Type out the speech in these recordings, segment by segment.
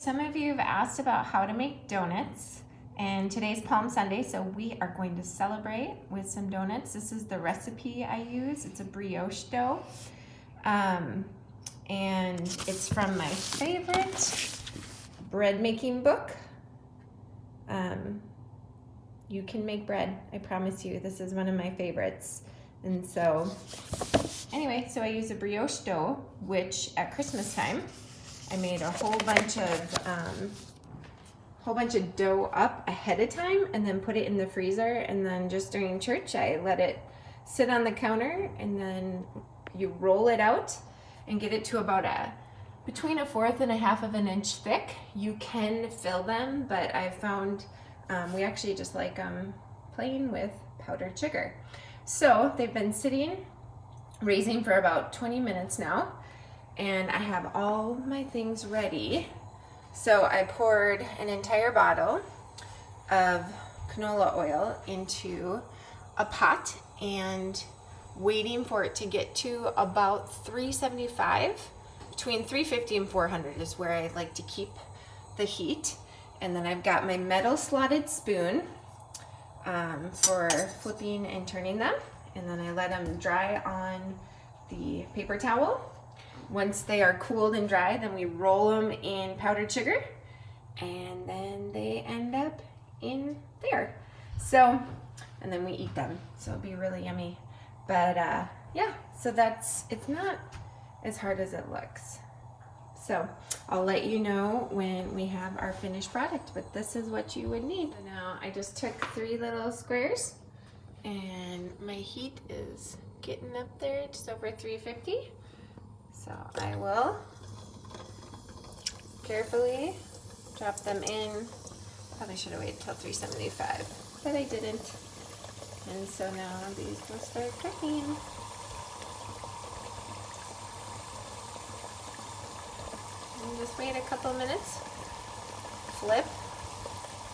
Some of you have asked about how to make donuts, and today's Palm Sunday, so we are going to celebrate with some donuts. This is the recipe I use. It's a brioche dough, and it's from my favorite bread making book. You can make bread, I promise you. This is one of my favorites. And so, anyway, so I use a brioche dough, which at Christmas time, I made a whole bunch of dough up ahead of time and then put it in the freezer, and then just during church I let it sit on the counter, and then you roll it out and get it to about between 1/4 and 1/2 of an inch thick. You can fill them, but I found we actually just like them plain with powdered sugar. So they've been sitting, raising for about 20 minutes now. And I have all my things ready. So I poured an entire bottle of canola oil into a pot and waiting for it to get to about 375. Between 350 and 400 is where I like to keep the heat. And then I've got my metal slotted spoon for flipping and turning them. And then I let them dry on the paper towel. Once they are cooled and dry, then we roll them in powdered sugar, and then they end up in there. So, and then we eat them. So it'll be really yummy. But yeah, so it's not as hard as it looks. So I'll let you know when we have our finished product, but this is what you would need. So now I just took 3 little squares, and my heat is getting up there, just over 350. So I will carefully drop them in. Probably should have waited till 375, but I didn't. And so now these will start cooking. And just wait a couple minutes, flip,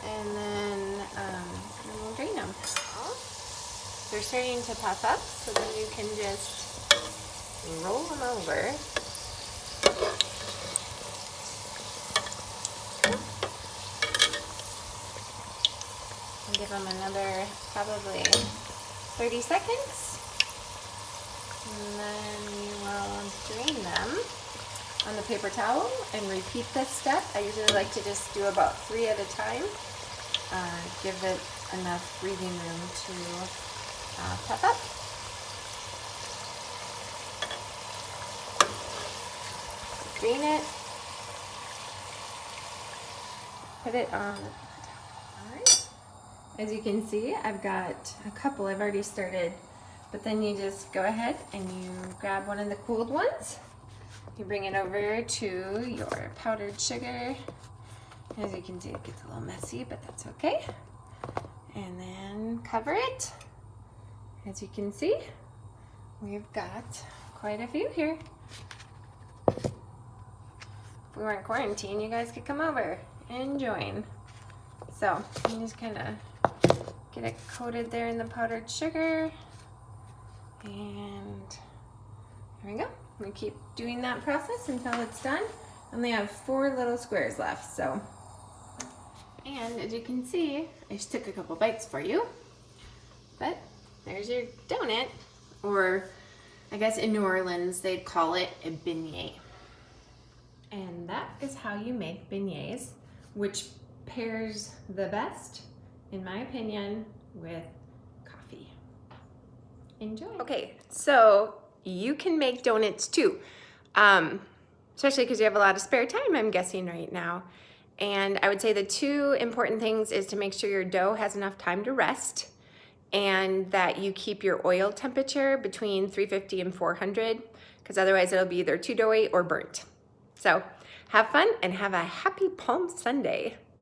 and then we'll drain them. They're starting to pop up, so then you can just roll them over. And give them another probably 30 seconds. And then you will drain them on the paper towel and repeat this step. I usually like to just do about 3 at a time. Give it enough breathing room to pop up. Drain it, put it on. All right. As you can see, I've got a couple I've already started, but then you just go ahead and you grab one of the cooled ones. You bring it over to your powdered sugar. As you can see, it gets a little messy, but that's okay. And then cover it. As you can see, we've got quite a few here. If we weren't quarantined, you guys could come over and join. So you just kind of get it coated there in the powdered sugar, and there we go. We keep doing that process until it's done. I only have 4 little squares left. So, and as you can see, I just took a couple bites for you, but there's your donut, or I guess in New Orleans they'd call it a beignet. And that is how you make beignets, which pairs the best, in my opinion, with coffee. Enjoy. Okay, so you can make donuts too, especially because you have a lot of spare time, I'm guessing, right now. And I would say the 2 important things is to make sure your dough has enough time to rest, and that you keep your oil temperature between 350 and 400, because otherwise it'll be either too doughy or burnt. So have fun and have a happy Palm Sunday.